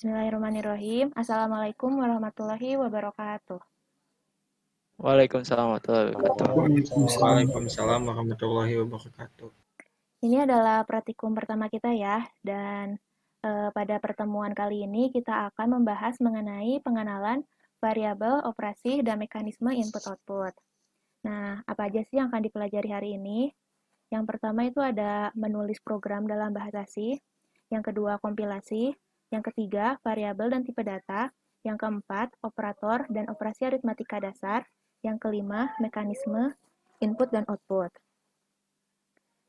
Bismillahirrahmanirrahim. Assalamualaikum warahmatullahi wabarakatuh. Waalaikumsalam warahmatullahi wabarakatuh. Waalaikumsalam warahmatullahi wabarakatuh. Ini adalah praktikum pertama kita ya, dan pada pertemuan kali ini kita akan membahas mengenai pengenalan variabel, operasi, dan mekanisme input-output. Nah, apa aja sih yang akan dipelajari hari ini? Yang pertama itu ada menulis program dalam bahasa C, yang kedua kompilasi, yang ketiga variabel dan tipe data, yang keempat operator dan operasi aritmatika dasar, yang kelima mekanisme input dan output.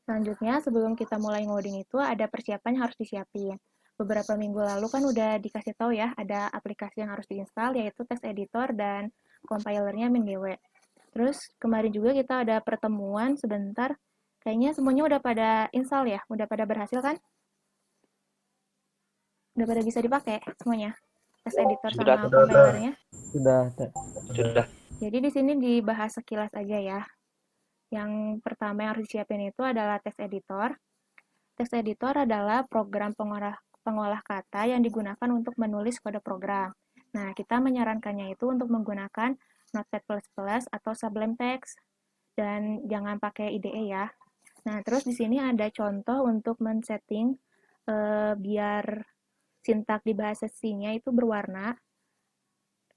Selanjutnya, sebelum kita mulai ngoding itu ada persiapan yang harus disiapin. Beberapa minggu lalu kan udah dikasih tahu ya, ada aplikasi yang harus diinstal yaitu text editor dan compilernya MinGW. Terus kemarin juga kita ada pertemuan sebentar, kayaknya semuanya udah pada install ya, udah pada berhasil kan? Udah pada bisa dipakai semuanya, text editor sama compilernya. Sudah. Jadi di sini dibahas sekilas aja ya. Yang pertama yang harus disiapin itu adalah text editor. Text editor adalah program pengolah kata yang digunakan untuk menulis kode program. Nah, kita menyarankannya itu untuk menggunakan Notepad++ atau Sublime Text, dan jangan pakai IDE ya. Nah, terus di sini ada contoh untuk men-setting biar sintak di bahasa C-nya itu berwarna.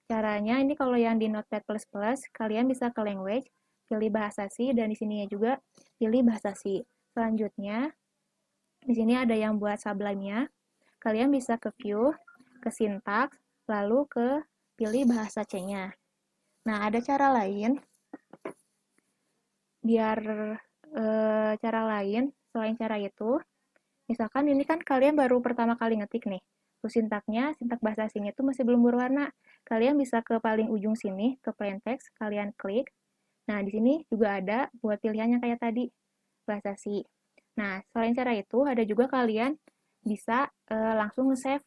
Caranya ini kalau yang di Notepad++, kalian bisa ke language, pilih bahasa C, dan di sini juga pilih bahasa C. Selanjutnya, di sini ada yang buat Sublime-nya. Kalian bisa ke view, ke sintaks, lalu ke pilih bahasa C-nya. Nah, ada cara lain, biar cara lain, selain cara itu, misalkan ini kan kalian baru pertama kali ngetik nih, terus sintaknya, sintak bahasa asing itu masih belum berwarna. Kalian bisa ke paling ujung sini, ke plain text, kalian klik. Nah, di sini juga ada buat pilihannya kayak tadi, bahasa C. Nah, selain cara itu, ada juga kalian bisa langsung nge-save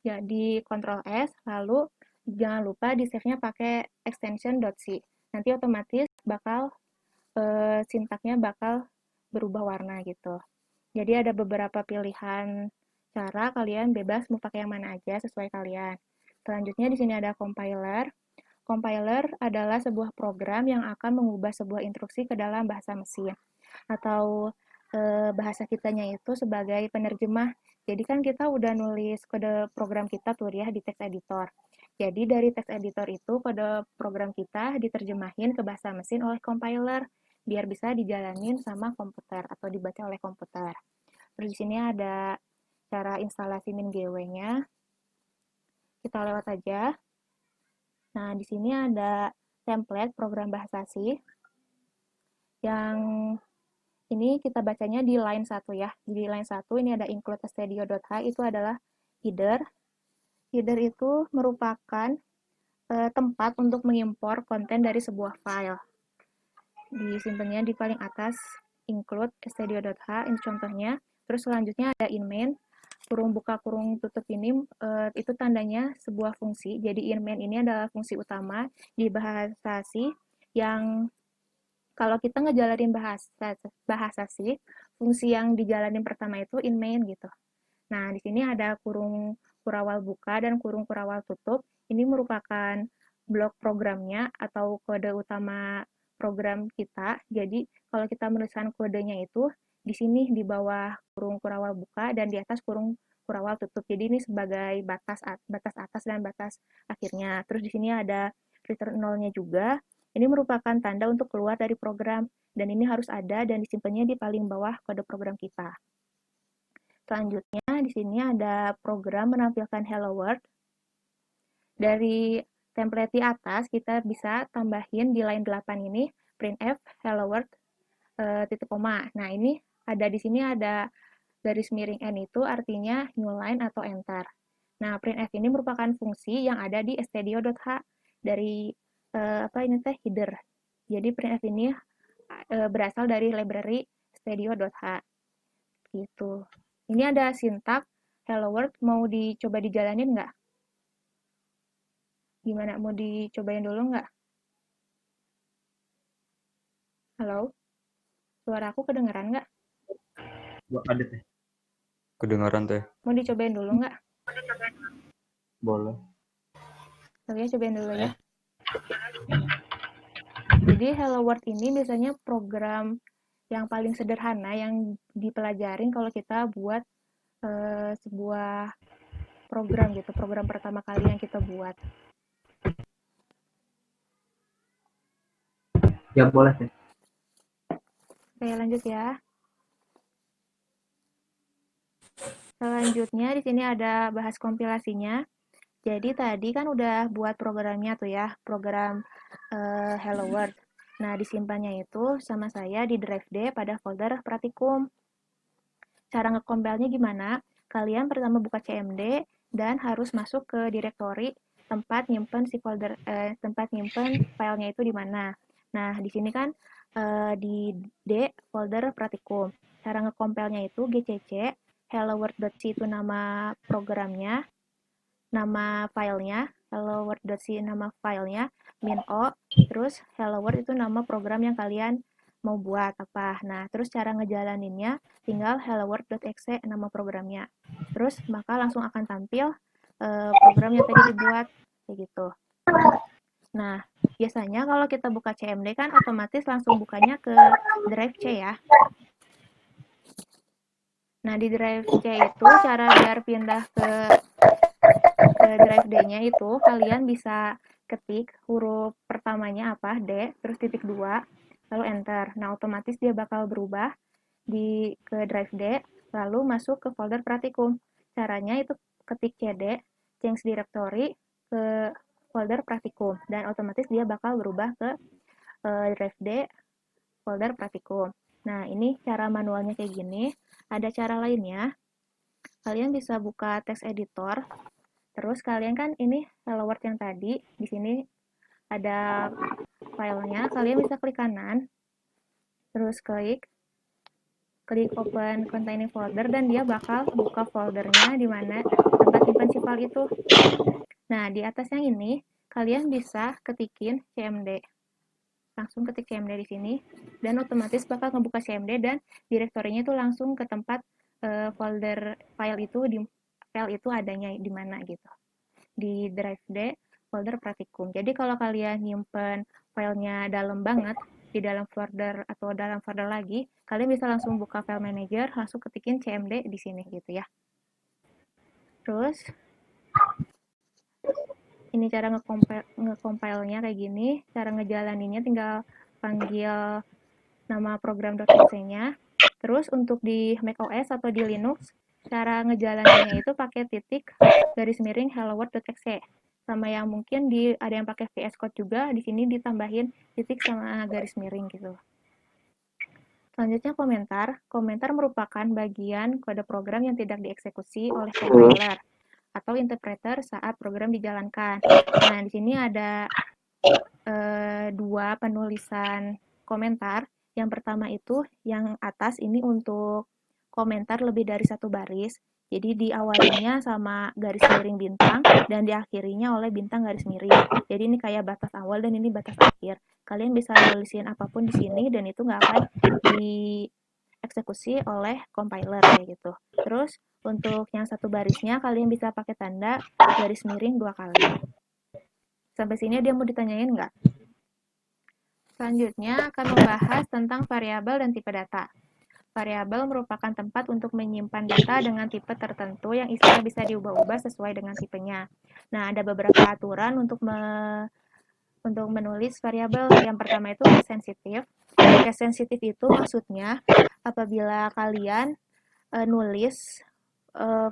ya di Ctrl S, lalu jangan lupa di save-nya pakai extension .c. Nanti otomatis bakal sintaknya bakal berubah warna gitu. Jadi ada beberapa pilihan cara, kalian bebas mau pakai yang mana aja sesuai kalian. Selanjutnya di sini ada compiler. Compiler adalah sebuah program yang akan mengubah sebuah instruksi ke dalam bahasa mesin. Atau bahasa kitanya itu sebagai penerjemah. Jadi kan kita udah nulis kode program kita tuh ya di text editor. Jadi dari text editor itu kode program kita diterjemahin ke bahasa mesin oleh compiler biar bisa dijalanin sama komputer atau dibaca oleh komputer. Terus di sini ada cara instalasi MinGW-nya. Kita lewat aja. Nah, di sini ada template program bahasa C yang ini kita bacanya di line 1 ya. Di line 1 ini ada include studio.h, itu adalah header. Header itu merupakan tempat untuk mengimpor konten dari sebuah file. Disimpannya di paling atas include studio.h, ini contohnya. Terus selanjutnya ada in main, kurung buka kurung tutup ini itu tandanya sebuah fungsi. Jadi in main ini adalah fungsi utama di bahasa C yang kalau kita ngejalanin bahasa C, fungsi yang dijalanin pertama itu in main gitu. Nah, di sini ada kurung kurawal buka dan kurung kurawal tutup. Ini merupakan blok programnya atau kode utama program kita. Jadi, kalau kita menuliskan kodenya itu di sini di bawah kurung kurawal buka dan di atas kurung kurawal tutup. Jadi ini sebagai batas atas dan batas akhirnya. Terus di sini ada return 0-nya juga. Ini merupakan tanda untuk keluar dari program dan ini harus ada dan disimpannya di paling bawah kode program kita. Selanjutnya di sini ada program menampilkan Hello World. Dari template di atas kita bisa tambahin di line 8 ini printf Hello World titik koma. Nah, ini ada di sini ada garis miring n itu artinya new line atau enter. Nah, printf ini merupakan fungsi yang ada di studio.h dari ini teh header. Jadi printf ini berasal dari library studio.h gitu. Ini ada sintak Hello World, mau dicoba dijalanin nggak? Gimana, mau dicobain dulu nggak? Halo? Suara aku kedengeran nggak? Ada teh. Kedengaran teh. Mau dicobain dulu nggak? Boleh. Kalian cobain dulu ya. Jadi Hello World ini biasanya program yang paling sederhana yang dipelajarin kalau kita buat sebuah program gitu, program pertama kali yang kita buat. Ya boleh deh. Oke, lanjut ya. Selanjutnya di sini ada bahas kompilasinya. Jadi tadi kan udah buat programnya tuh ya, program Hello World. Nah, disimpannya itu sama saya di drive D pada folder praktikum. Cara ngekompilnya gimana? Kalian pertama buka CMD dan harus masuk ke direktori tempat nyimpen tempat nyimpen filenya itu di mana. Nah, di sini kan di D folder praktikum. Cara ngekompilnya itu gcc helloworld.c itu nama programnya, nama filenya, helloworld.c nama filenya, -o, terus hello world itu nama program yang kalian mau buat apa. Nah, terus cara ngejalaninnya tinggal helloworld.exe nama programnya. Terus maka langsung akan tampil program yang tadi dibuat kayak gitu. Nah, biasanya kalau kita buka CMD kan otomatis langsung bukanya ke drive C ya. Nah, di drive C itu cara biar pindah ke drive D-nya itu kalian bisa ketik huruf pertamanya apa, D, terus titik 2, lalu enter. Nah, otomatis dia bakal berubah ke drive D, lalu masuk ke folder praktikum. Caranya itu ketik cd, change directory ke folder praktikum, dan otomatis dia bakal berubah ke drive D, folder praktikum. Nah, ini cara manualnya kayak gini. Ada cara lainnya, kalian bisa buka text editor. Terus kalian kan ini Hello World yang tadi, di sini ada filenya, kalian bisa klik kanan, terus klik open containing folder, dan dia bakal buka foldernya di mana tempat simpan si file itu. Nah, di atas yang ini, kalian bisa ketikin cmd. Langsung ketik cmd di sini, dan otomatis bakal ngebuka cmd, dan direktorinya itu langsung ke tempat folder file itu adanya di mana gitu. Di drive D folder praktikum. Jadi kalau kalian nyimpen filenya dalam banget di dalam folder atau dalam folder lagi, kalian bisa langsung buka file manager, langsung ketikin cmd di sini gitu ya. Terus ini cara ngecompile-nya kayak gini, cara ngejalaninnya tinggal panggil nama program.exe-nya. Terus untuk di macOS atau di Linux, cara ngejalaninnya itu pakai titik garis miring helloworld.exe. Sama yang mungkin ada yang pakai VS Code juga, di sini ditambahin titik sama garis miring gitu. Selanjutnya komentar. Komentar merupakan bagian kode program yang tidak dieksekusi oleh compiler atau interpreter saat program dijalankan. Nah, di sini ada dua penulisan komentar. Yang pertama itu yang atas ini untuk komentar lebih dari satu baris. Jadi diawalinya sama garis miring bintang dan diakhirinya oleh bintang garis miring. Jadi ini kayak batas awal dan ini batas akhir. Kalian bisa nulisin apapun di sini dan itu nggak akan dieksekusi oleh compiler kayak gitu. Terus untuk yang satu barisnya kalian bisa pakai tanda garis miring 2 kali. Sampai sini dia mau ditanyain nggak? Selanjutnya akan membahas tentang variabel dan tipe data. Variabel merupakan tempat untuk menyimpan data dengan tipe tertentu yang isinya bisa diubah-ubah sesuai dengan tipenya. Nah, ada beberapa aturan untuk menulis variabel. Yang pertama itu case sensitif. Case sensitif itu maksudnya apabila kalian nulis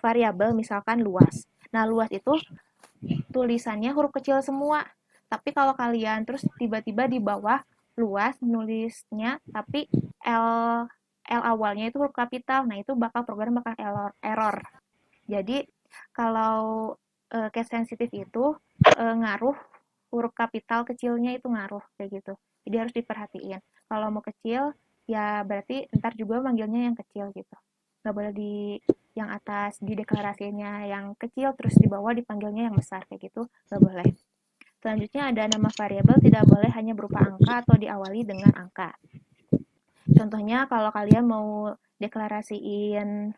variabel misalkan luas. Nah, luas itu tulisannya huruf kecil semua. Tapi kalau kalian terus tiba-tiba di bawah luas nulisnya tapi L awalnya itu huruf kapital, nah itu program bakal error. Jadi kalau case sensitif itu ngaruh huruf kapital kecilnya itu ngaruh kayak gitu. Jadi harus diperhatiin. Kalau mau kecil ya berarti ntar juga manggilnya yang kecil gitu. Nggak boleh di yang atas di deklarasinya yang kecil terus di bawah dipanggilnya yang besar kayak gitu, nggak boleh. Selanjutnya ada nama variabel tidak boleh hanya berupa angka atau diawali dengan angka. Contohnya kalau kalian mau deklarasiin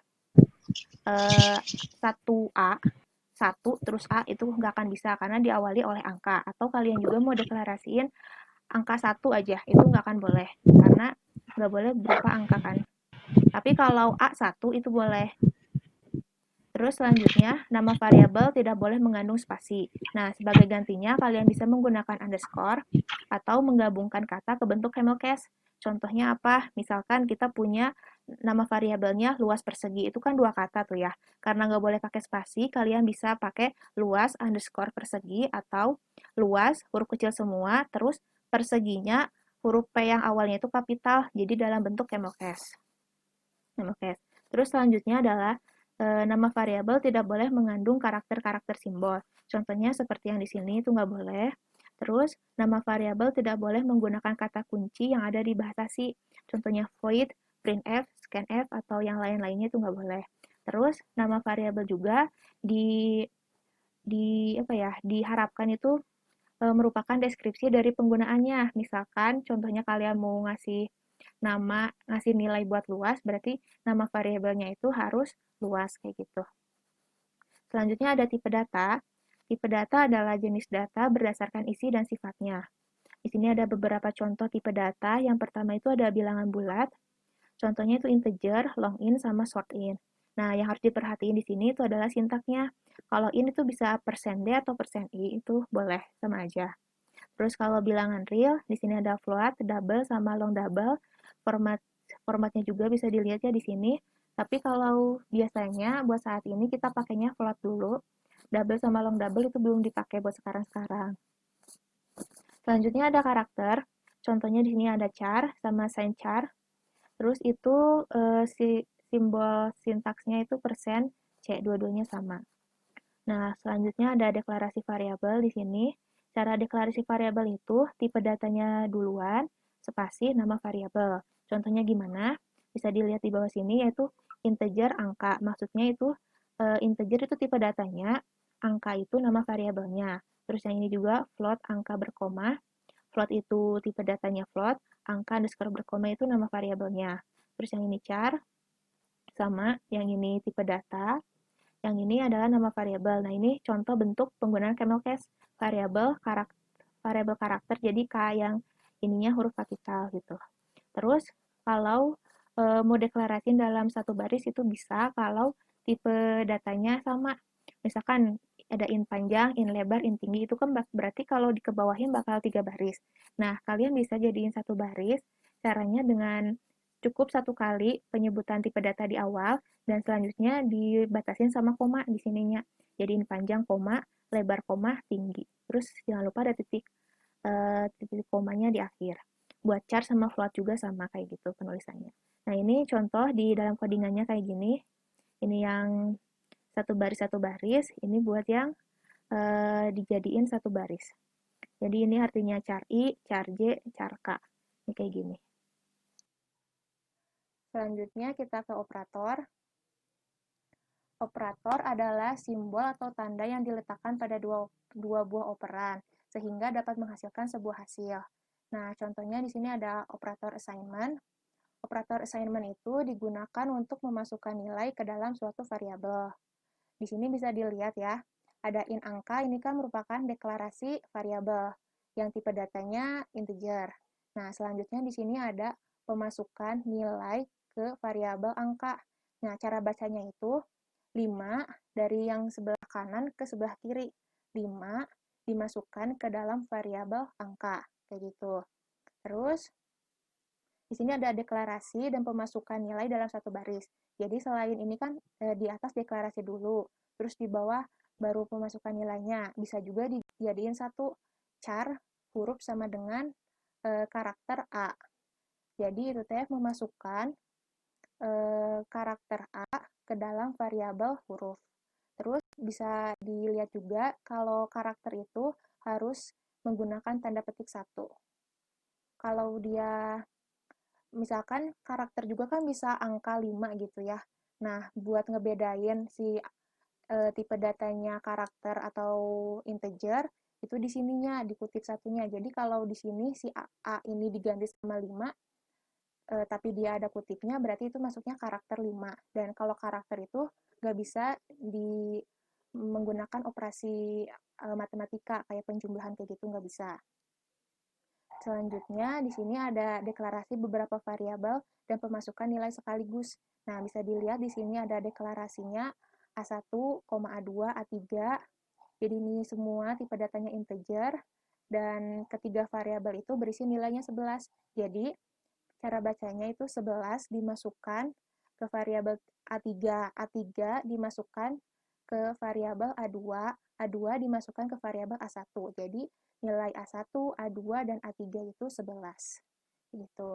1A, 1 terus A itu nggak akan bisa karena diawali oleh angka. Atau kalian juga mau deklarasiin angka 1 aja, itu nggak akan boleh karena nggak boleh berupa angka kan. Tapi kalau A1 itu boleh. Terus selanjutnya, nama variabel tidak boleh mengandung spasi. Nah, sebagai gantinya kalian bisa menggunakan underscore atau menggabungkan kata ke bentuk camel case. Contohnya apa? Misalkan kita punya nama variabelnya luas persegi, itu kan 2 kata tuh ya. Karena nggak boleh pakai spasi, kalian bisa pakai luas underscore persegi atau luas huruf kecil semua, terus perseginya huruf P yang awalnya itu kapital, jadi dalam bentuk camel case. Terus selanjutnya adalah nama variabel tidak boleh mengandung karakter-karakter simbol. Contohnya seperti yang di sini itu nggak boleh. Terus nama variabel tidak boleh menggunakan kata kunci yang ada di bahasa C. Contohnya void, printf, scanf, atau yang lain-lainnya itu nggak boleh. Terus nama variabel juga di apa ya diharapkan itu merupakan deskripsi dari penggunaannya. Misalkan contohnya kalian mau ngasih nilai buat luas, berarti nama variabelnya itu harus luas kayak gitu. Selanjutnya ada tipe data. Tipe data adalah jenis data berdasarkan isi dan sifatnya. Di sini ada beberapa contoh tipe data. Yang pertama itu ada bilangan bulat. Contohnya itu integer, long in, sama short in. Nah, yang harus diperhatiin di sini itu adalah sintaknya. Kalau in itu bisa %d atau %i, itu boleh, sama aja. Terus kalau bilangan real, di sini ada float, double, sama long double. Formatnya juga bisa dilihat ya di sini. Tapi kalau biasanya buat saat ini kita pakainya float dulu. Double sama long double itu belum dipakai buat sekarang-sekarang. Selanjutnya ada karakter. Contohnya di sini ada char sama sign char. Terus itu simbol sintaksnya itu persen C, dua-duanya sama. Nah, selanjutnya ada deklarasi variabel di sini. Cara deklarasi variabel itu tipe datanya duluan, spasi nama variabel. Contohnya gimana? Bisa dilihat di bawah sini yaitu integer angka. Maksudnya itu integer itu tipe datanya, angka itu nama variabelnya. Terus yang ini juga float angka berkoma. Float itu tipe datanya float, angka underscore berkoma itu nama variabelnya. Terus yang ini char, sama yang ini tipe data, yang ini adalah nama variabel. Nah, ini contoh bentuk penggunaan camel case variabel karakter jadi K yang ininya huruf kapital gitu. Terus kalau mau deklarasiin dalam satu baris itu bisa kalau tipe datanya sama. Misalkan ada in panjang, in lebar, in tinggi itu kan berarti kalau dikebawahin bakal 3 baris. Nah, kalian bisa jadiin satu baris. Caranya dengan cukup satu kali penyebutan tipe data di awal dan selanjutnya dibatasin sama koma di sininya. Jadiin panjang koma, lebar koma, tinggi. Terus jangan lupa ada titik komanya di akhir. Buat char sama float juga sama kayak gitu penulisannya. Nah, ini contoh di dalam codingannya kayak gini. Ini yang satu baris, ini buat yang dijadiin satu baris. Jadi ini artinya char I, char J, char K. Ini kayak gini. Selanjutnya kita ke operator. Operator adalah simbol atau tanda yang diletakkan pada dua buah operan, sehingga dapat menghasilkan sebuah hasil. Nah, contohnya di sini ada operator assignment. Operator assignment itu digunakan untuk memasukkan nilai ke dalam suatu variabel. Di sini bisa dilihat ya, ada in angka, ini kan merupakan deklarasi variabel yang tipe datanya integer. Nah, selanjutnya di sini ada pemasukan nilai ke variabel angka. Nah, cara bacanya itu 5 dari yang sebelah kanan ke sebelah kiri. 5 dimasukkan ke dalam variabel angka, kayak gitu. Terus, di sini ada deklarasi dan pemasukan nilai dalam satu baris. Jadi selain ini kan di atas deklarasi dulu, terus di bawah baru pemasukan nilainya. Bisa juga dijadiin satu char huruf sama dengan karakter A. Jadi itu teh memasukkan karakter A ke dalam variabel huruf. Terus bisa dilihat juga kalau karakter itu harus menggunakan tanda petik 1. Kalau dia misalkan karakter juga kan bisa angka 5 gitu ya. Nah, buat ngebedain si tipe datanya karakter atau integer, itu di sininya, di kutip satunya. Jadi kalau di sini si A ini diganti sama 5, tapi dia ada kutipnya, berarti itu masuknya karakter 5. Dan kalau karakter itu nggak bisa menggunakan operasi matematika kayak penjumlahan kayak gitu nggak bisa. Selanjutnya di sini ada deklarasi beberapa variabel dan pemasukan nilai sekaligus. Nah, bisa dilihat di sini ada deklarasinya A1, A2, A3. Jadi ini semua tipe datanya integer dan ketiga variabel itu berisi nilainya 11. Jadi cara bacanya itu 11 dimasukkan ke variabel A3, A3 dimasukkan ke variabel A2, A2 dimasukkan ke variabel A1. Jadi nilai A1, A2, dan A3 itu 11. Gitu.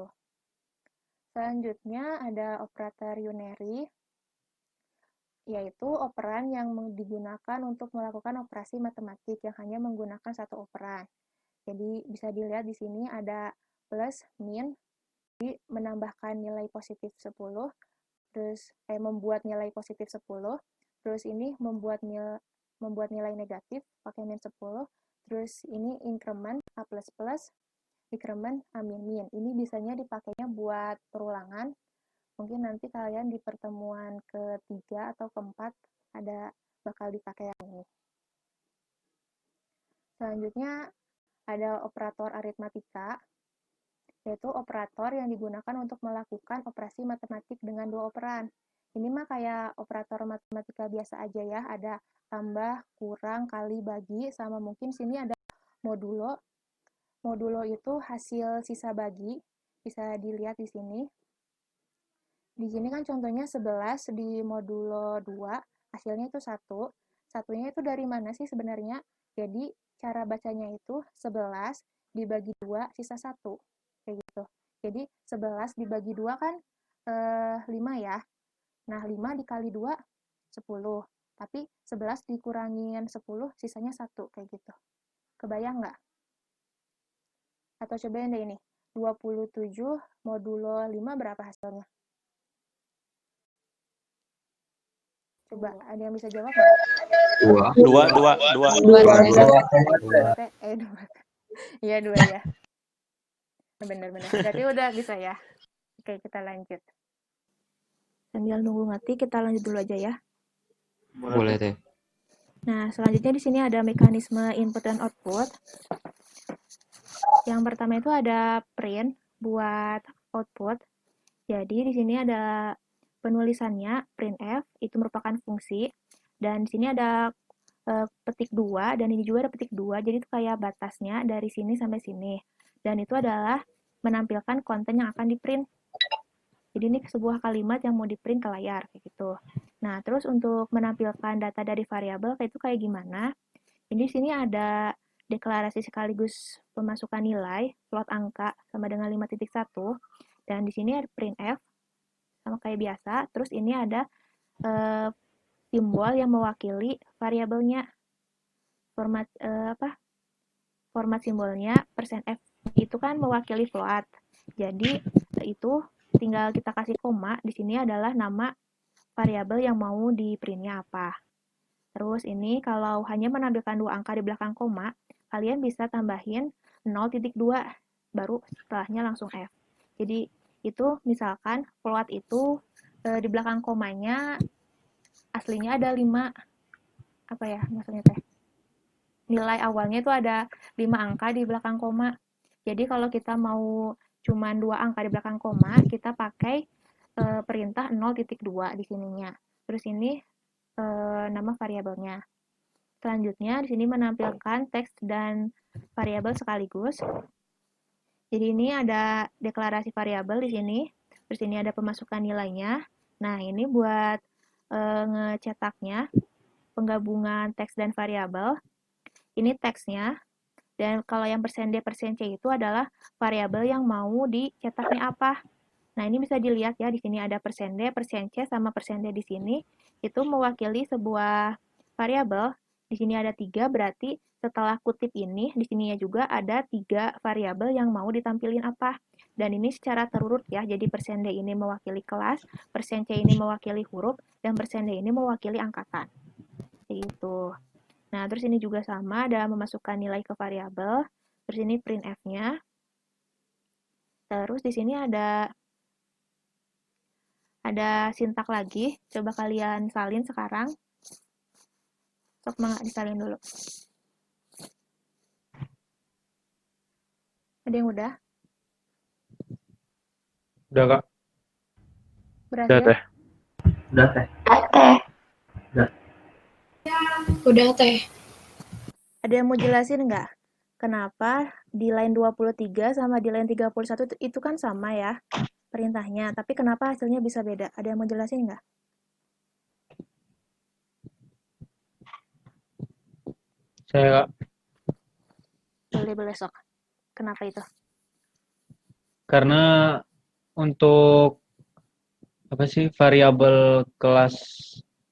Selanjutnya ada operator unary, yaitu operan yang digunakan untuk melakukan operasi matematik yang hanya menggunakan satu operan. Jadi bisa dilihat di sini ada plus, min, jadi menambahkan nilai positif 10, terus membuat nilai positif 10, terus ini membuat nilai negatif pakai min 10, terus ini increment A++, increment A min. Ini biasanya dipakainya buat perulangan. Mungkin nanti kalian di pertemuan ketiga atau keempat bakal dipakai yang ini. Selanjutnya ada operator aritmatika, yaitu operator yang digunakan untuk melakukan operasi matematik dengan dua operan. Ini mah kayak operator matematika biasa aja ya, ada tambah, kurang, kali, bagi, sama mungkin sini ada modulo. Modulo itu hasil sisa bagi, bisa dilihat di sini. Di sini kan contohnya 11 di modulo 2, hasilnya itu 1. Satunya itu dari mana sih sebenarnya? Jadi, cara bacanya itu 11 dibagi 2, sisa 1. Kayak gitu. Jadi, 11 dibagi 2 kan 5 ya. Nah, 5 dikali 2, 10. Tapi 11 dikurangin 10, sisanya 1. Kayak gitu. Kebayang nggak? Atau cobain deh ini. 27 modulo 5 berapa hasilnya? Coba, ada yang bisa jawab nggak? Dua. Dua. Iya, 2 ya. Benar-benar. Berarti udah bisa ya. Oke, kita lanjut. Sambil nunggu ngetik, kita lanjut dulu aja ya. Boleh teh. Nah, selanjutnya di sini ada mekanisme input dan output. Yang pertama itu ada print buat output. Jadi di sini ada penulisannya printf, itu merupakan fungsi. Dan di sini ada petik 2, dan ini juga ada petik 2, jadi itu kayak batasnya dari sini sampai sini. Dan itu adalah menampilkan konten yang akan di-print. Jadi ini sebuah kalimat yang mau di-print ke layar, kayak gitu. Nah, terus untuk menampilkan data dari variabel, itu kayak gimana? Jadi di sini ada deklarasi sekaligus pemasukan nilai, float angka sama dengan 5.1, dan di sini ada printf, sama kayak biasa, terus ini ada simbol yang mewakili variabelnya. Format simbolnya %f itu kan mewakili float. Jadi itu tinggal kita kasih koma, di sini adalah nama variabel yang mau di printnya apa. Terus ini kalau hanya menampilkan 2 angka di belakang koma, kalian bisa tambahin 0.2, baru setelahnya langsung F. Jadi itu misalkan float itu di belakang komanya aslinya ada 5, apa ya maksudnya teh? Nilai awalnya itu ada 5 angka di belakang koma. Jadi kalau kita mau cuman 2 angka di belakang koma, kita pakai perintah 0.2 di sininya. Terus ini nama variabelnya. Selanjutnya di sini menampilkan teks dan variabel sekaligus. Jadi ini ada deklarasi variabel di sini. Terus ini ada pemasukan nilainya. Nah, ini buat ngecetaknya penggabungan teks dan variabel. Ini teksnya. Dan kalau yang %D, %C itu adalah variabel yang mau dicetaknya apa. Nah, ini bisa dilihat ya, di sini ada %D, %C, sama %D di sini. Itu mewakili sebuah variabel. Di sini ada 3, berarti setelah kutip ini, di sininya juga ada 3 variabel yang mau ditampilin apa. Dan ini secara terurut ya, jadi %D ini mewakili kelas, %C ini mewakili huruf, dan %D ini mewakili angkatan. Gitu. Nah, terus ini juga sama, ada memasukkan nilai ke variabel. Terus ini printf-nya. Terus di sini ada sintak lagi. Coba kalian salin sekarang. Sok mangga disalin dulu. Ada yang udah? Udah, Kak. Berhasil? Teh. Udah, Teh. Udah teh. Ada yang mau jelasin nggak? Kenapa di line 23 sama di line 31 itu kan sama ya perintahnya, tapi kenapa hasilnya bisa beda? Ada yang mau jelasin nggak? Saya, Kak. Boleh sok. Kenapa itu? Karena untuk apa sih variabel kelas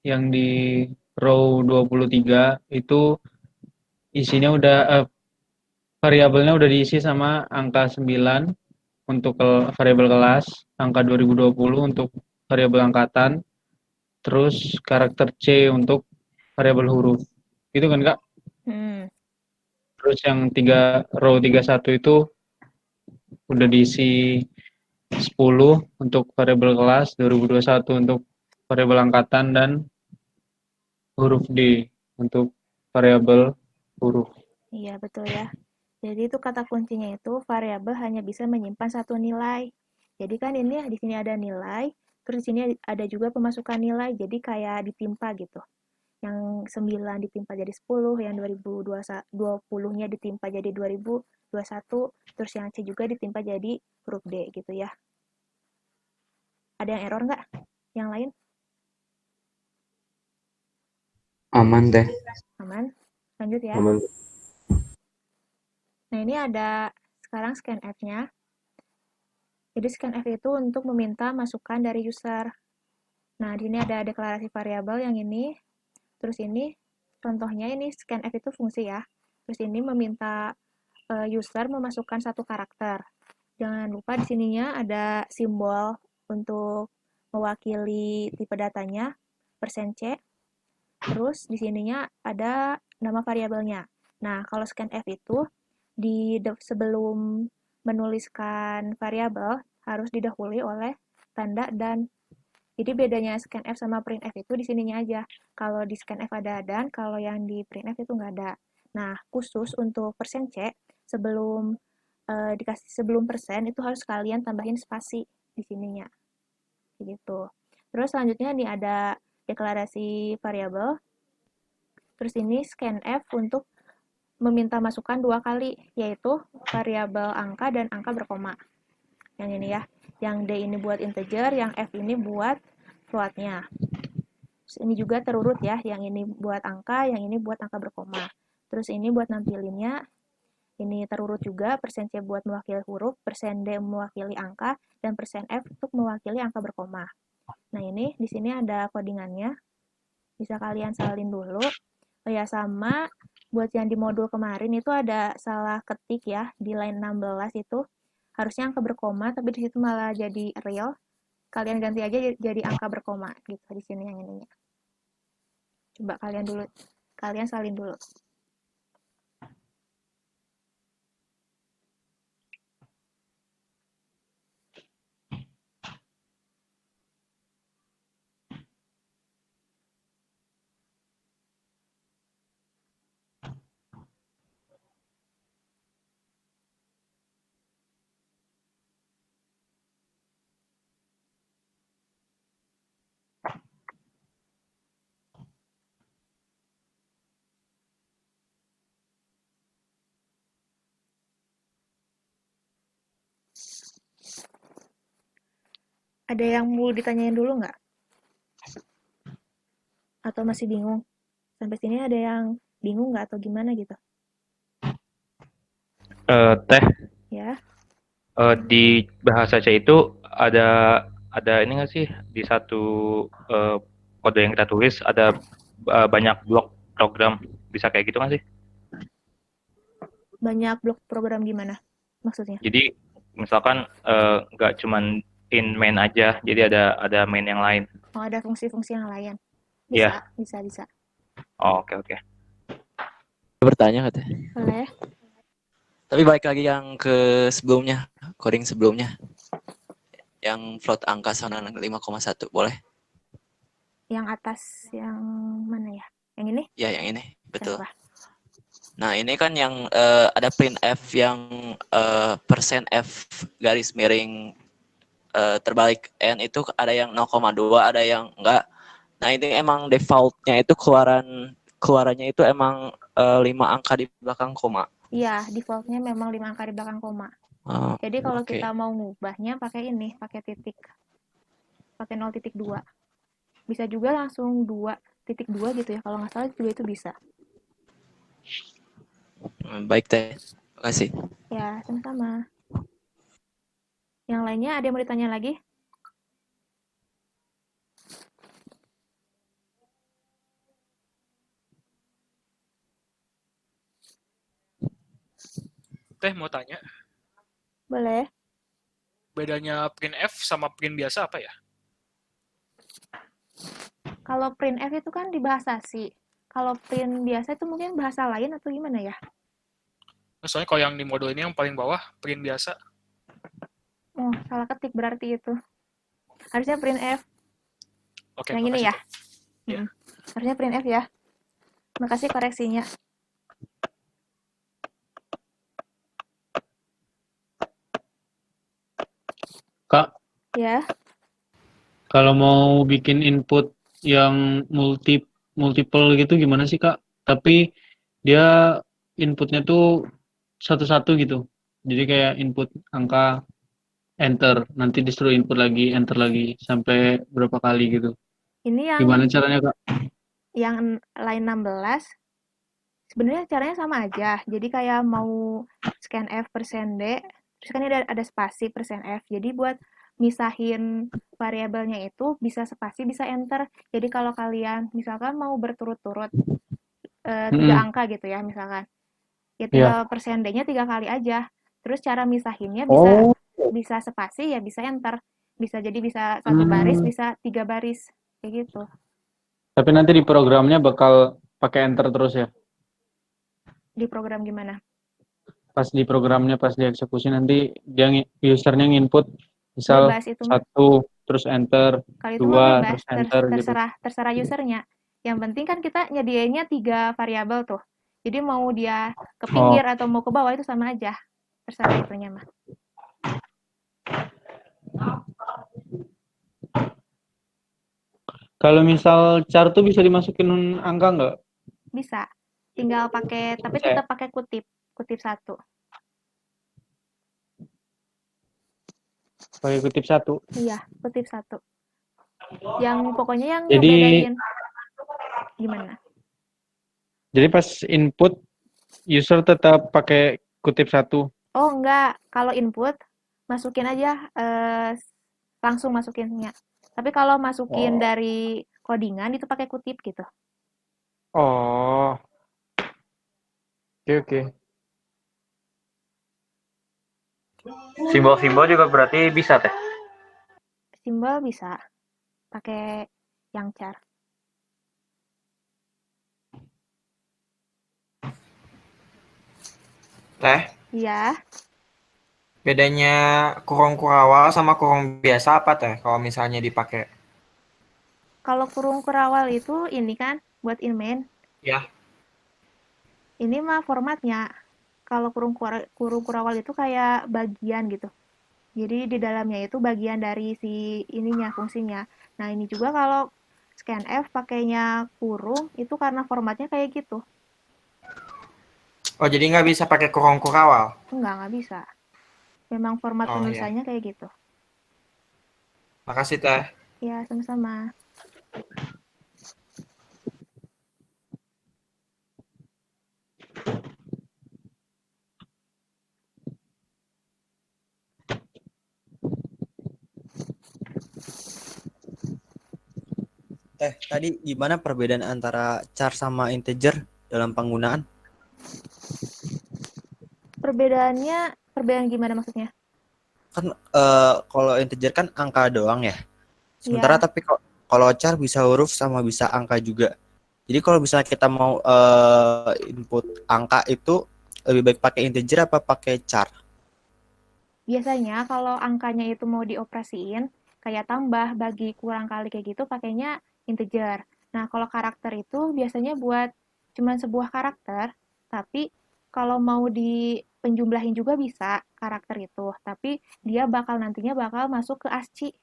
yang di row 23 itu isinya udah variabelnya udah diisi sama angka 9 untuk variabel kelas, angka 2020 untuk variabel angkatan, terus karakter C untuk variabel huruf. Gitu kan, Kak? Terus yang row 31 itu udah diisi 10 untuk variabel kelas, 2021 untuk variabel angkatan, dan huruf D untuk variabel huruf. Iya, betul ya. Jadi itu kata kuncinya itu variabel hanya bisa menyimpan satu nilai. Jadi kan ini di sini ada nilai, terus di sini ada juga pemasukan nilai, jadi kayak ditimpa gitu. Yang 9 ditimpa jadi 10, yang 2020-nya ditimpa jadi 2021, terus yang C juga ditimpa jadi huruf D gitu ya. Ada yang error nggak? Yang lain? Aman, Teh. Aman? Lanjut ya. Aman. Nah, ini ada sekarang scanf-nya. Jadi scanf itu untuk meminta masukan dari user. Nah, di sini ada deklarasi variabel yang ini. Terus ini contohnya ini scanf itu fungsi ya. Terus ini meminta user memasukkan satu karakter. Jangan lupa di sininya ada simbol untuk mewakili tipe datanya, %C. Terus di sininya ada nama variabelnya. Nah, kalau scanf itu sebelum menuliskan variabel harus didahului oleh tanda dan. Jadi bedanya scanf sama printf itu di sininya aja. Kalau di scanf ada dan, kalau yang di printf itu nggak ada. Nah, khusus untuk %C sebelum sebelum persen itu harus kalian tambahin spasi di sininya. Gitu. Terus selanjutnya nih ada deklarasi variabel. Terus ini scanf untuk meminta masukan 2 kali, yaitu variabel angka dan angka berkoma. Yang ini ya. Yang D ini buat integer, yang F ini buat floatnya. Terus ini juga terurut ya, yang ini buat angka, yang ini buat angka berkoma. Terus ini buat nampilinnya, ini terurut juga, %C buat mewakili huruf, %D mewakili angka, dan %F untuk mewakili angka berkoma. Nah ini, di sini ada codingannya, bisa kalian salin dulu. Oh ya, sama buat yang di modul kemarin itu ada salah ketik ya, di line 16 itu, harusnya angka berkoma, tapi di situ malah jadi real. Kalian ganti aja jadi angka berkoma, gitu, di sini yang ininya. Coba kalian salin dulu. Ada yang mau ditanyain dulu nggak? Atau masih bingung? Sampai sini ada yang bingung nggak atau gimana gitu? Teh, Ya, di bahasa C itu ada ini nggak sih di satu kode yang kita tulis ada banyak blok program, bisa kayak gitu nggak sih? banyak blok program gimana? Maksudnya? Jadi misalkan nggak cuman in main aja, jadi ada main yang lain. Oh, ada fungsi-fungsi yang lain. Iya. Bisa. Oh, oke. Bertanya nggak, Teh? Boleh. Tapi balik lagi yang ke sebelumnya, coding sebelumnya. Yang float angka sana 5,1, boleh? Yang atas yang mana ya? Yang ini? Ya, yang ini. Betul. Kenapa? Nah, ini kan yang ada printf yang persen F garis miring terbalik N itu ada yang 0,2, ada yang enggak. Nah, ini emang defaultnya itu keluarannya itu emang 5 angka di belakang koma. Iya, defaultnya memang 5 angka di belakang koma. Oh, Jadi kalau oke. kita mau ngubahnya pakai ini, pakai titik. Pakai 0,2. Bisa juga langsung 2,2 gitu ya. Kalau nggak salah juga itu bisa. Baik teh. Terima kasih. Ya, sama-sama. Yang lainnya ada yang mau ditanya lagi? Teh mau tanya, Boleh. bedanya printf sama print biasa apa ya? Kalau printf itu kan di bahasa C. Kalau print biasa itu mungkin bahasa lain atau gimana ya? Soalnya kalau yang di modul ini yang paling bawah print biasa. Oh, salah ketik berarti itu. Harusnya printf. Oke, Yang ini makasih ya? Teh. Iya. Harusnya printf ya. Makasih koreksinya. Kak, Ya, kalau mau bikin input yang multiple gitu gimana sih, Kak? Tapi dia inputnya tuh satu-satu gitu. Jadi kayak input angka enter, nanti disuruh input lagi, enter lagi sampai berapa kali gitu. ini Gimana caranya, Kak? yang line 16 sebenarnya caranya sama aja. Jadi kayak mau scan F persen D, terus kan ada spasi persen F. Jadi buat misahin variabelnya itu bisa spasi, bisa enter. Jadi kalau kalian misalkan mau berturut-turut 3 Mm-mm. angka gitu ya misalkan, ya Iya. tinggal persen D-nya 3 kali aja. Terus cara misahinnya Oh. bisa spasi ya bisa enter. Bisa satu baris, Hmm. bisa 3 baris. Kayak gitu. Tapi nanti di programnya bakal pakai enter terus ya. Di program gimana? Pas di programnya, pas dieksekusi nanti dia usernya nginput misal Bebas itu mah. 1 terus enter, Kali itu mah 2 bebas, terus enter gitu. terserah usernya. Yang penting kan kita nyediainnya 3 variabel tuh. Jadi mau dia ke Oh, pinggir atau mau ke bawah itu sama aja. Terserah itunya mah. kalau misal char tuh bisa dimasukin angka nggak? Bisa. Tinggal pakai, tapi Bisa ya? tetap pakai kutip. Kutip 1. Pakai kutip 1. Iya, kutip 1. Yang pokoknya yang Jadi ngebedain gimana? jadi pas input user tetap pakai kutip 1. Oh, enggak. Kalau input masukin aja langsung masukinnya. Tapi kalau masukin Oh. dari codingan itu pakai kutip gitu. Oh. Oke, oke. Simbol-simbol juga berarti bisa Teh. Simbol bisa pakai yang char. Teh, Iya. bedanya kurung kurawal sama kurung biasa apa teh kalau misalnya dipakai? Kalau kurung kurawal itu ini kan buat in main. Ya. Ini mah formatnya. Kalau kurung kurawal itu kayak bagian gitu. Jadi di dalamnya itu bagian dari si ininya fungsinya. Nah, ini juga kalau scanf pakainya kurung itu karena formatnya kayak gitu. Oh, jadi nggak bisa pakai kurung kurawal? Nggak bisa. Memang format Oh iya. penulisannya kayak gitu. Makasih teh. Ya, sama-sama. Teh, tadi gimana perbedaan antara char sama integer dalam penggunaan? Perbedaan gimana maksudnya? Kan kalau integer kan angka doang ya. Sementara Iya. tapi kalau char bisa huruf sama bisa angka juga. Jadi kalau misalnya kita mau input angka itu lebih baik pakai integer apa pakai char? Biasanya kalau angkanya itu mau dioperasiin, kayak tambah, bagi, kurang kali kayak gitu pakainya integer. Nah, kalau karakter itu biasanya buat cuman sebuah karakter, tapi kalau mau dipenjumlahin juga bisa karakter itu, tapi dia nantinya bakal masuk ke ASCII.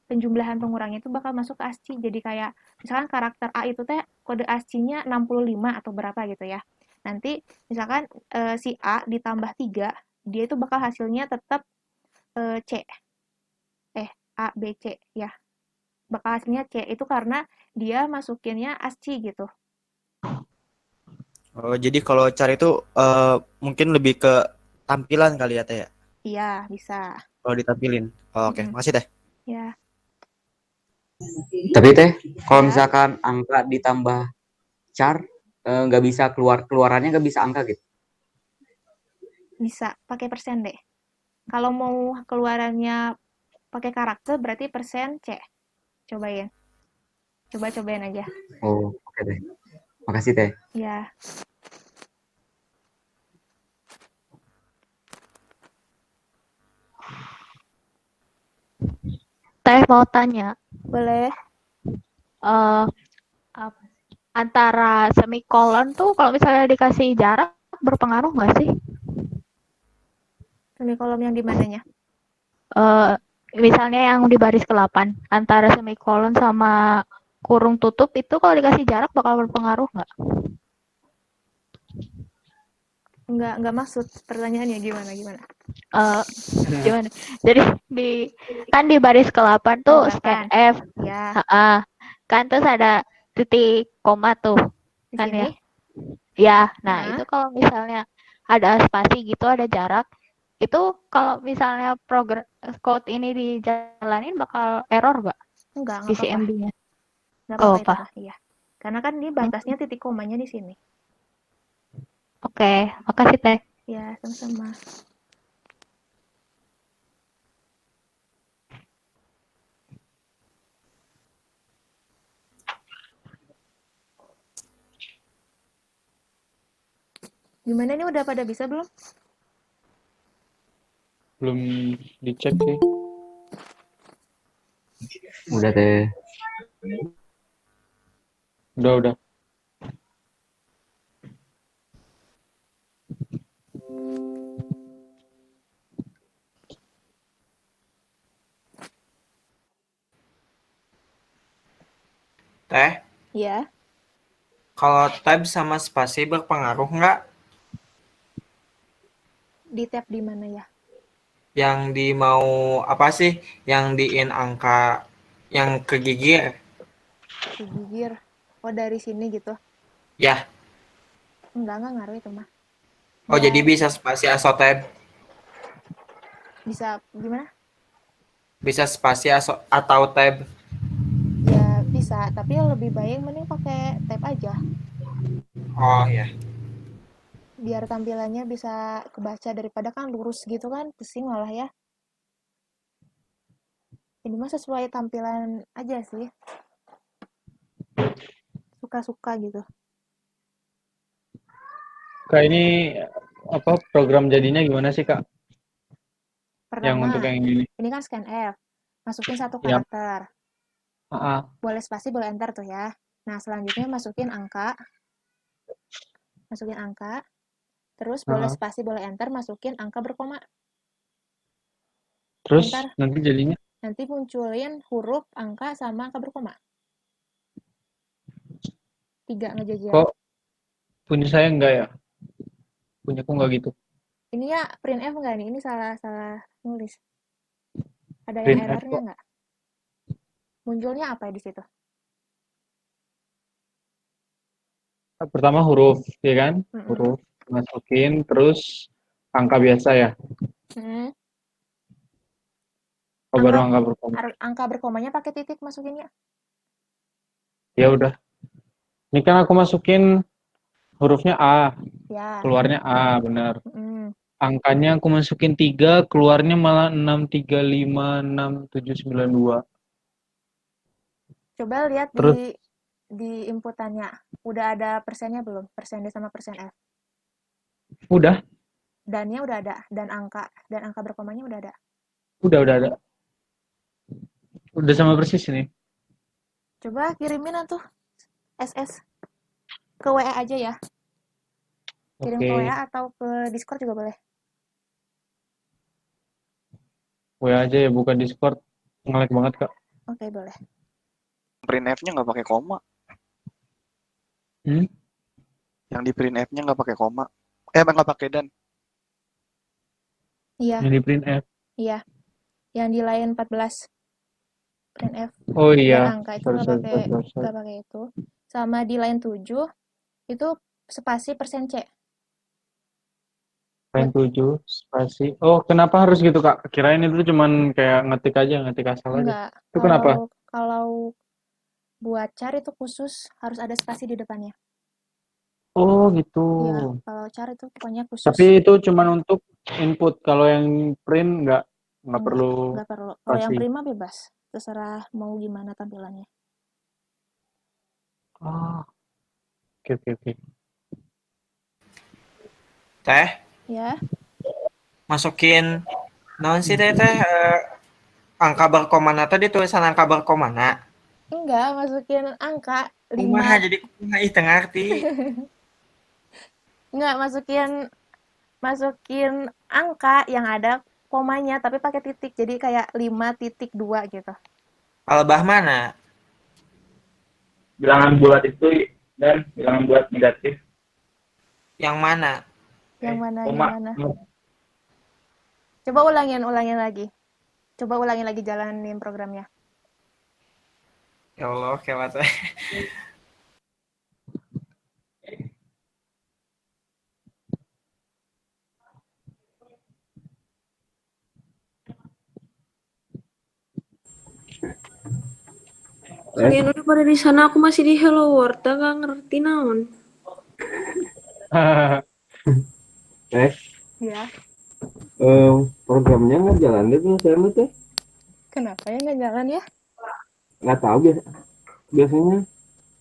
Penjumlahan pengurangnya itu bakal masuk ke ASCII. Jadi kayak misalkan karakter A itu teh kode ASCII-nya 65 atau berapa gitu ya. Nanti misalkan si A ditambah 3, dia itu bakal hasilnya tetap C. A, B, C ya. Bakal hasilnya C. Itu karena dia masukinnya ASCII gitu. Oh, jadi kalau cari itu mungkin lebih ke tampilan kali ya Teh ya? Iya, bisa. Kalau ditampilin. Oh, oke, Mm-mm. makasih Teh. Ya, Tapi teh, kalau ya, misalkan angka ditambah char, nggak bisa keluarannya nggak bisa angka gitu. bisa pakai persen deh. Kalau mau keluarannya pakai karakter berarti persen C. Cobain. Cobain aja. Oh, oke teh. Makasih teh. Ya, Teh mau tanya, boleh. eh antara semikolon tuh kalau misalnya dikasih jarak berpengaruh nggak sih? Semikolon yang di mananya? Eh Misalnya yang di baris ke-8 antara semikolon sama kurung tutup itu kalau dikasih jarak bakal berpengaruh nggak? Enggak maksud pertanyaannya gimana? Eh Gimana? Jadi kan di baris ke-8 tuh scan 8. F. Ya, Kan terus ada titik koma tuh di kan sini. ya. Ya, nah Nah, itu kalau misalnya ada spasi gitu, ada jarak, itu kalau misalnya program code ini dijalanin bakal error nggak enggak di apa-apa. CMD-nya? Enggak Oh, apa-apa itu apa? mah, iya. Karena kan ini batasnya titik komanya di sini. Oke, makasih Teh. Ya, sama-sama. Gimana nih udah pada bisa belum? Belum dicek sih. Udah teh. Udah. Teh, Iya. kalau tab sama spasi berpengaruh nggak? Di tab di mana ya? Yang di mau apa sih? Yang diin angka yang kegigir? Digigir. Oh, dari sini gitu. Ya. Enggak ngaruh itu mah. Oh, jadi Dan bisa spasi atau tab? bisa gimana? Bisa spasi atau tab? Ya bisa, tapi lebih baik mending pakai tab aja. Oh ya. Biar tampilannya bisa kebaca daripada kan lurus gitu kan, pusing malah ya. Ini mah sesuai tampilan aja sih. Suka-suka gitu. Kak, ini apa program jadinya gimana sih Kak? Yang untuk Pertama, yang ini? ini kan scan F. Masukin satu Yap. karakter. Boleh spasi, boleh enter tuh ya. Nah, selanjutnya masukin angka. Terus boleh spasi, boleh enter, masukin angka berkoma. Terus Ntar nanti jadinya nanti munculin huruf, angka, sama angka berkoma. 3 ngejajal. kok punya saya enggak ya? Punyaku enggak gitu. Ini ya print F enggak nih? Ini salah nulis. Ada yang Print F errornya kok. enggak? Munculnya apa di situ? Pertama huruf, ya kan? Mm-mm. Huruf masukin, terus angka biasa ya. Mm-mm. Oh, baru angka berkoma. Angka berkomanya pakai titik masukinnya. Ya udah. Ini kan aku masukin hurufnya A, Ya. keluarnya A, benar. Mm-mm. Angkanya aku masukin 3, keluarnya malah 6356792. Coba lihat Terus di inputannya. Udah ada persennya belum? Persen D sama persen F. udah, Dan-nya udah ada. Dan angka berkomanya udah ada. udah ada. Udah sama persis ini. Coba kirimin tuh SS ke WA aja ya. Kirim ke Oke. WA atau ke Discord juga boleh. WA aja ya, buka Discord. Nge-lag banget, Kak. Oke, boleh. Print F-nya nggak pakai koma. Hmm? Yang di print F-nya nggak pakai koma. Nggak pakai dan. Iya, Yang di print F. iya. Yang di line 14 print F Oh dan iya. angka itu Sorry, nggak sorry, pakai sorry, sorry. nggak pakai itu. Sama di line 7 itu spasi persen C. Line 7, spasi. Oh, kenapa harus gitu, Kak? Kirain itu cuman kayak ngetik aja, ngetik asal aja. Enggak, Itu kenapa? kalau buat char itu khusus harus ada spasi di depannya. Oh, gitu. Iya, kalau char itu pokoknya khusus. Tapi itu cuman untuk input. Kalau yang print nggak perlu Enggak perlu. Kalau yang spasi. prima bebas, terserah mau gimana tampilannya. Oh. Oke, oke, oke. Teh, Ya, masukin naon sih teh angka berkomana tadi tulisan angka berkomana. enggak masukin angka Kumaha 5. jadi kumaha ih teu ngarti. Enggak masukin angka yang ada komanya tapi pakai titik. Jadi kayak 5.2 gitu. Albah mana? Bilangan bulat itu dan bilangan bulat negatif. Yang mana? Yang mana? Yang Koma. mana? Coba ulangin lagi. Coba ulangin lagi jalanin programnya. Ya Allah, kewat teh. Kalian udah pada di sana, aku masih di Hello World, gak ngerti naon. Ya. Programnya nggak jalan deh punya saya teh. Kenapa ya nggak jalan ya? Nggak tahu biasanya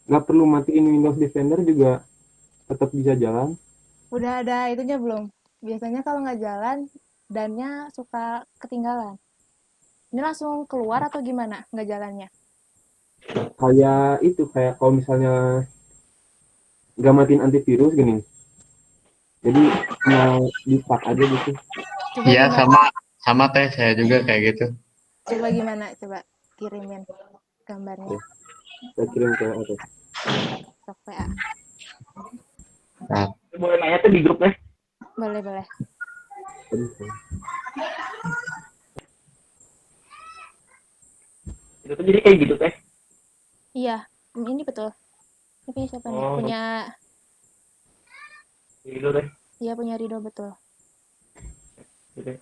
nggak perlu matiin Windows Defender juga tetap bisa jalan. Udah ada itunya belum? Biasanya kalau nggak jalan, dannya suka ketinggalan. Ini langsung keluar atau gimana nggak jalannya? Kayak kalau misalnya nggak matiin antivirus gini. Jadi mau di-stuck aja gitu. Coba Iya, gimana? sama teh, saya juga kayak gitu. Coba gimana? Coba kirimin gambarnya. Saya kirim ke atas. Sok PA. Nah, Boleh nanya tuh di grup ya. Boleh. Itu tuh jadi kayak gitu teh. Iya, ini betul. Ini punya siapa nih? Oh. Punya, Gitu teh. iya punya Rido betul. Gitu.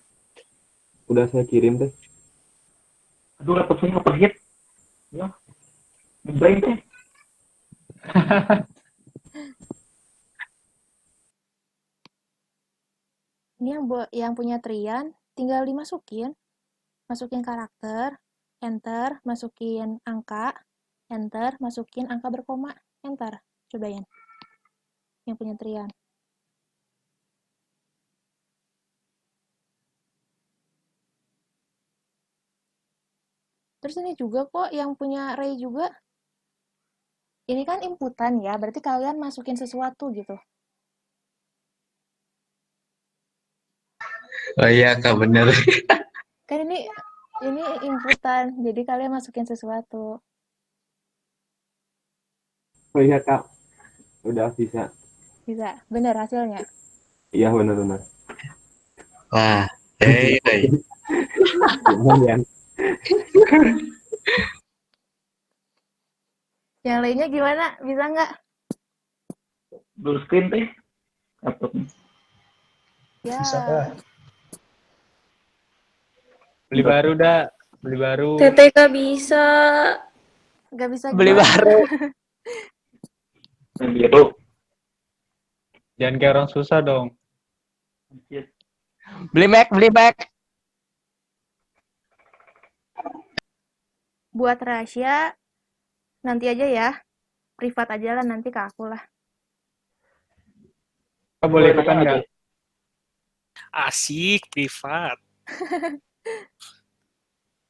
Udah saya kirim teh. Aduh, laptop saya nge-hit. Ya. Ngebrain teh. Ini yang punya Trian, tinggal dimasukin. Masukin karakter, enter, masukin angka, enter, masukin angka berkoma, enter. Cobain. Yang punya Trian. Terus ini juga kok yang punya Ray juga. Ini kan inputan ya, berarti kalian masukin sesuatu gitu. oh iya Kak, bener. Kan ini inputan, jadi kalian masukin sesuatu. Oh iya Kak, udah bisa. Bisa, bener hasilnya. Iya benar-benar. Wah, hey. Lumayan. Yang lainnya gimana? Bisa nggak? Blue screen teh. Laptopnya. Ya. Bisa dah. Beli baru dah. Beli baru. Teteh gak bisa. Nggak bisa Beli gimana? baru. Gitu. Jangan kayak orang susah dong. Beli Mac. Buat rahasia, nanti aja ya. Privat aja lah, nanti ke aku lah. Kak boleh ikutan nggak? Asik, privat.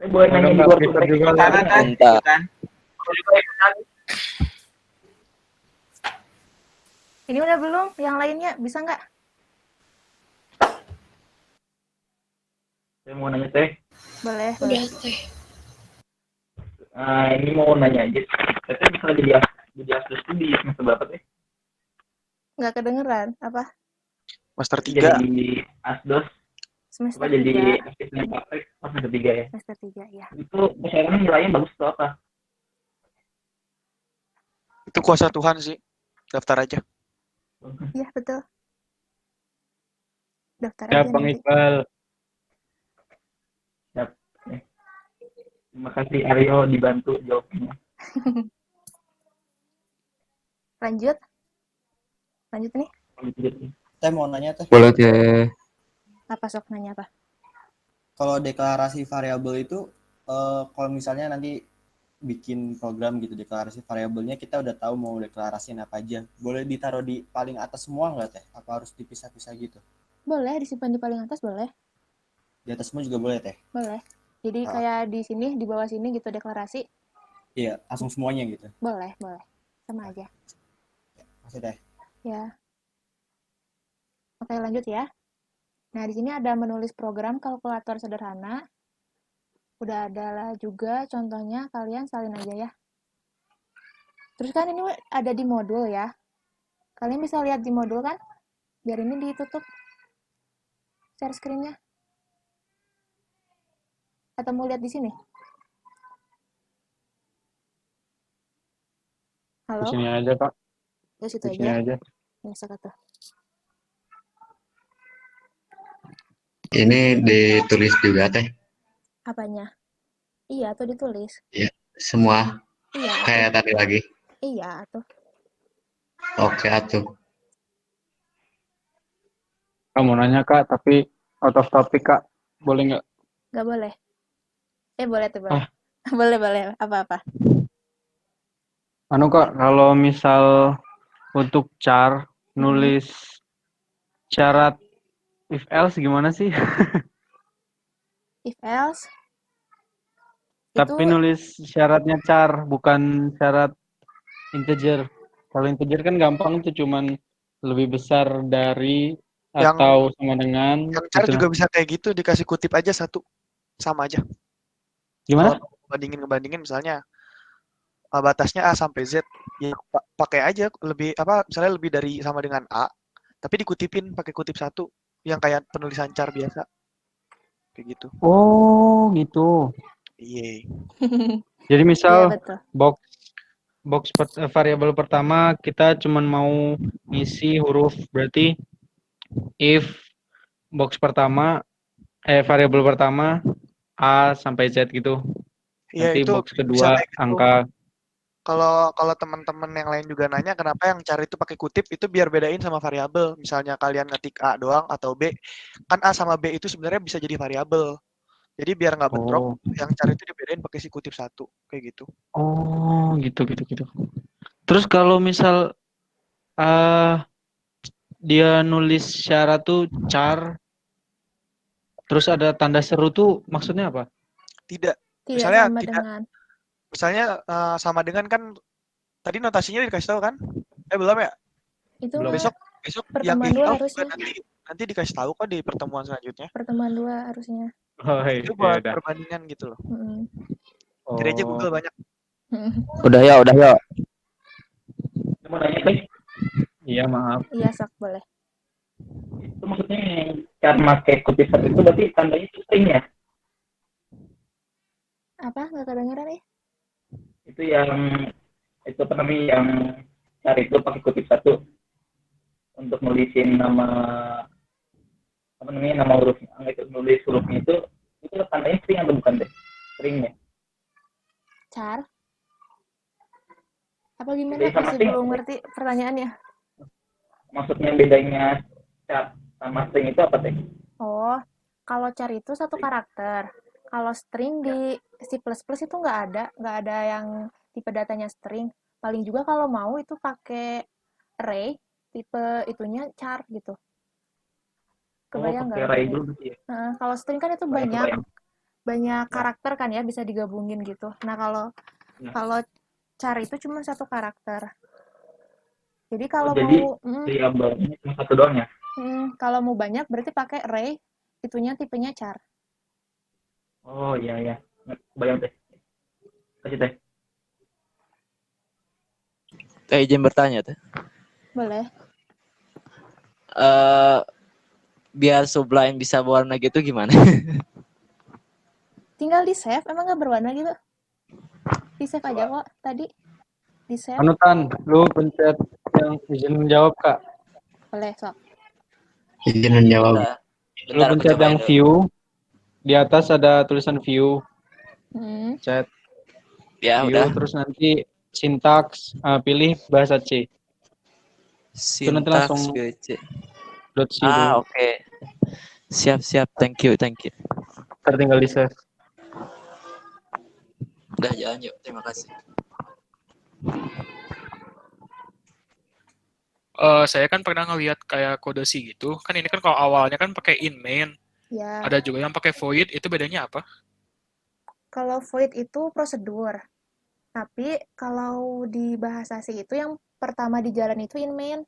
Boleh nanya di luar Privat juga. Ikutan teh, Mantap. ikutan. Ini udah belum? Yang lainnya bisa nggak? Saya mau nanya teh. Boleh, Udah boleh. teh. Ini mau nanya aja. Teteh bisa jadi asdos tuh di semester berapa teh? Nggak kedengeran. Apa? Master Jadi 3. asdos Semester jadi 3. asisten praktek pas semester 3 ya. Semester 3, ya. Itu persyaratan nilainya bagus atau apa? Itu kuasa Tuhan sih. Daftar aja. Iya, betul. Daftar Siap aja Bang nanti. Iqbal. Siap. Terima kasih Aryo dibantu jawabnya. Lanjut. Lanjut nih. Teh mau nanya teh. Boleh teh. Apa sok nanya apa? Kalau deklarasi variabel itu kalau misalnya nanti bikin program gitu deklarasi variabelnya kita udah tahu mau deklarasiin apa aja. Boleh ditaruh di paling atas semua nggak teh? Apa harus dipisah-pisah gitu? Boleh disimpan di paling atas, boleh. Di atas semua juga boleh teh? Boleh. Jadi kayak di sini, di bawah sini gitu deklarasi. Iya, langsung semuanya gitu. Boleh, boleh. Sama aja. Masih teh. Ya. Oke, lanjut ya. Nah, di sini ada menulis program kalkulator sederhana. Udah ada juga contohnya, kalian salin aja ya. Terus kan ini ada di modul ya. Kalian bisa lihat di modul kan? Biar ini ditutup share screen-nya. Atau mau lihat di sini? Halo? Di sini aja, Kak. Di situ Di sini aja. aja. Bisa kata. Ini ditulis juga teh. Apanya? Iya, tuh ditulis. Ya, semua Iya, kayak tadi lagi. Iya, tuh. Oke atuh. Kamu nanya Kak, tapi out of topic Kak. Boleh nggak? Nggak boleh. Boleh tuh, boleh. Boleh, boleh. Apa-apa. Anu Kak, kalau misal untuk char nulis syarat if else gimana sih? If else Tapi nulis syaratnya char, bukan syarat integer. Kalau integer kan gampang tuh, cuman lebih besar dari atau sama dengan Yang char gitu. juga bisa kayak gitu, dikasih kutip aja satu. Sama aja. Gimana? Kalau ngebandingin misalnya batasnya A sampai Z, ya pakai aja lebih misalnya lebih dari sama dengan A, tapi dikutipin pakai kutip satu yang kayak penulisan char biasa. Kayak gitu. Oh, gitu. Iya. Jadi misal Iya, betul. box variabel pertama kita cuman mau ngisi huruf, berarti if box pertama variabel pertama A sampai Z gitu. Iya, Nanti itu box bisa kedua kayak gitu. angka. Kalau teman-teman yang lain juga nanya kenapa yang char itu pakai kutip, itu biar bedain sama variabel. Misalnya kalian ngetik A doang atau B, kan A sama B itu sebenarnya bisa jadi variabel. Jadi biar nggak bentrok, yang char itu dibedain pakai si kutip satu, kayak gitu. Oh, gitu. Terus kalau misal dia nulis syarat tuh char, terus ada tanda seru tuh maksudnya apa? Tidak. Tidak Misalnya sama tidak. dengan. Misalnya sama dengan kan tadi notasinya dikasih tahu kan? Belum ya? Itu Besok yang pertemuan if 2 else harusnya. juga nanti dikasih tahu kok di pertemuan selanjutnya. Pertemuan 2 harusnya. Oh, Itu buat perbandingan gitu loh. Cari aja Google banyak. Udah ya. Mau nanya teh? Iya, maaf. Iya, sok boleh. Itu maksudnya cara pakai kutip satu itu berarti tandanya string ya? Apa? Nggak kedengeran ya? Itu apa namanya yang cari itu pakai kutip satu untuk nulisin nama hurufnya, nulis hurufnya itu tandanya string atau bukan deh? Stringnya. Char? Apa gimana? Jadi sama Masih string, belum ngerti pertanyaannya. maksudnya bedanya char sama string itu apa teh? Oh, kalau char itu satu karakter. Kalau string di C++ itu nggak ada yang tipe datanya string. Paling juga kalau mau itu pakai array, tipe itunya char gitu. Kebayang nggak? Pakai array dulu ya. Kalau string kan itu banyak karakter kan ya, bisa digabungin gitu. Nah kalau char itu cuma satu karakter. Jadi kalau jadi mau variabelnya cuma satu doang ya? kalau mau banyak berarti pakai array, itunya tipenya char. Oh iya. Bayang teh. Kasih teh. Teh izin bertanya teh. Boleh. Biar Sublime bisa berwarna gitu gimana? Tinggal di save, emang nggak berwarna gitu? Di save aja kok tadi. Di save. Anutan, lu pencet yang izin menjawab Kak. Boleh, sok. Izin menjawab. Lu pencet yang view, di atas ada tulisan view. Chat. Ya View, udah. terus nanti sintaks, pilih bahasa C. Itu nanti langsung Sintaks C. .c dulu. Oke. Siap. Thank you. Tertinggal di save. Udah jalan yuk. Terima kasih. Saya kan pernah ngeliat kayak kode C gitu. Kan ini kan kalau awalnya kan pakai in main. Ya. Ada juga yang pakai void. Itu bedanya apa? Kalau void itu prosedur. Tapi kalau di bahasa C itu yang pertama di jalan itu in main.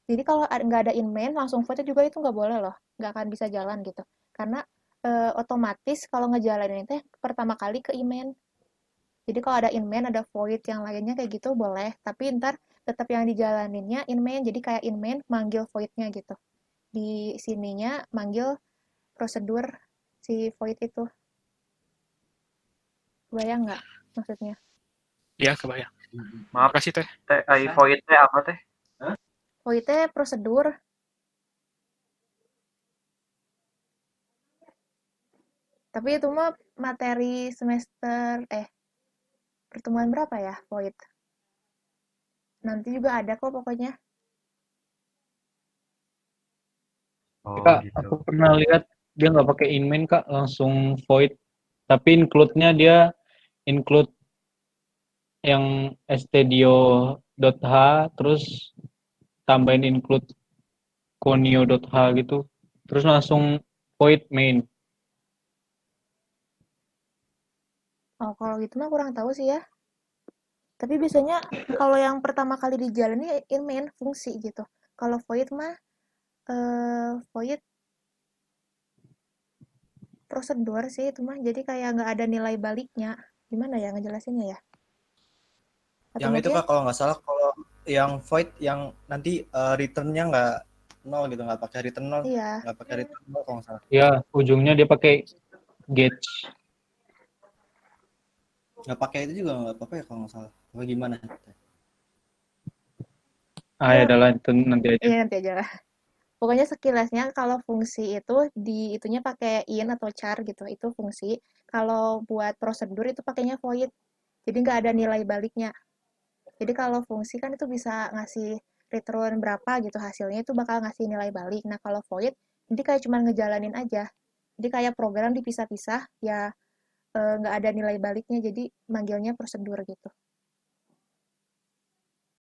Jadi kalau nggak ada in main, langsung void juga itu nggak boleh loh. Nggak akan bisa jalan gitu. Karena otomatis kalau ngejalanin itu pertama kali ke in main. Jadi kalau ada in main, ada void, yang lainnya kayak gitu boleh. Tapi ntar tetap yang dijalaninnya in main. Jadi kayak in main manggil void-nya gitu. Di sininya manggil prosedur si void itu. Kebayang nggak maksudnya? Iya, kebayang. Maaf. Makasih teh. Void teh apa teh? Void-nya prosedur. Tapi itu mah materi semester pertemuan berapa ya void? Nanti juga ada kok pokoknya. Kak, aku pernah lihat dia nggak pakai in main Kak, langsung void. Tapi include-nya dia include yang stdio.h terus tambahin include conio.h gitu. Terus langsung void main. Oh, kalau gitu mah kurang tahu sih ya. Tapi biasanya kalau yang pertama kali dijalani in main fungsi gitu. Kalau void mah void prosedur sih itu mah. Jadi kayak nggak ada nilai baliknya. Gimana ya ngejelasinnya ya? Atau Yang itu mungkin Kak kalau nggak salah, kalau yang void yang nanti return-nya nggak nol gitu, nggak pakai return nol, iya. nggak pakai return nol kalau nggak salah. Ya, ujungnya dia pakai gauge. Nggak pakai itu juga nggak apa-apa ya kalau nggak salah. Apa gimana? Ya adalah itu nanti aja. Iya, nanti aja lah. Pokoknya sekilasnya kalau fungsi itu di itunya pakai in atau char gitu, itu fungsi. Kalau buat prosedur itu pakainya void. Jadi nggak ada nilai baliknya. Jadi kalau fungsi kan itu bisa ngasih return berapa gitu hasilnya, itu bakal ngasih nilai balik. Nah kalau void, jadi kayak cuma ngejalanin aja. Jadi kayak program dipisah-pisah, ya nggak ada nilai baliknya, jadi manggilnya prosedur gitu.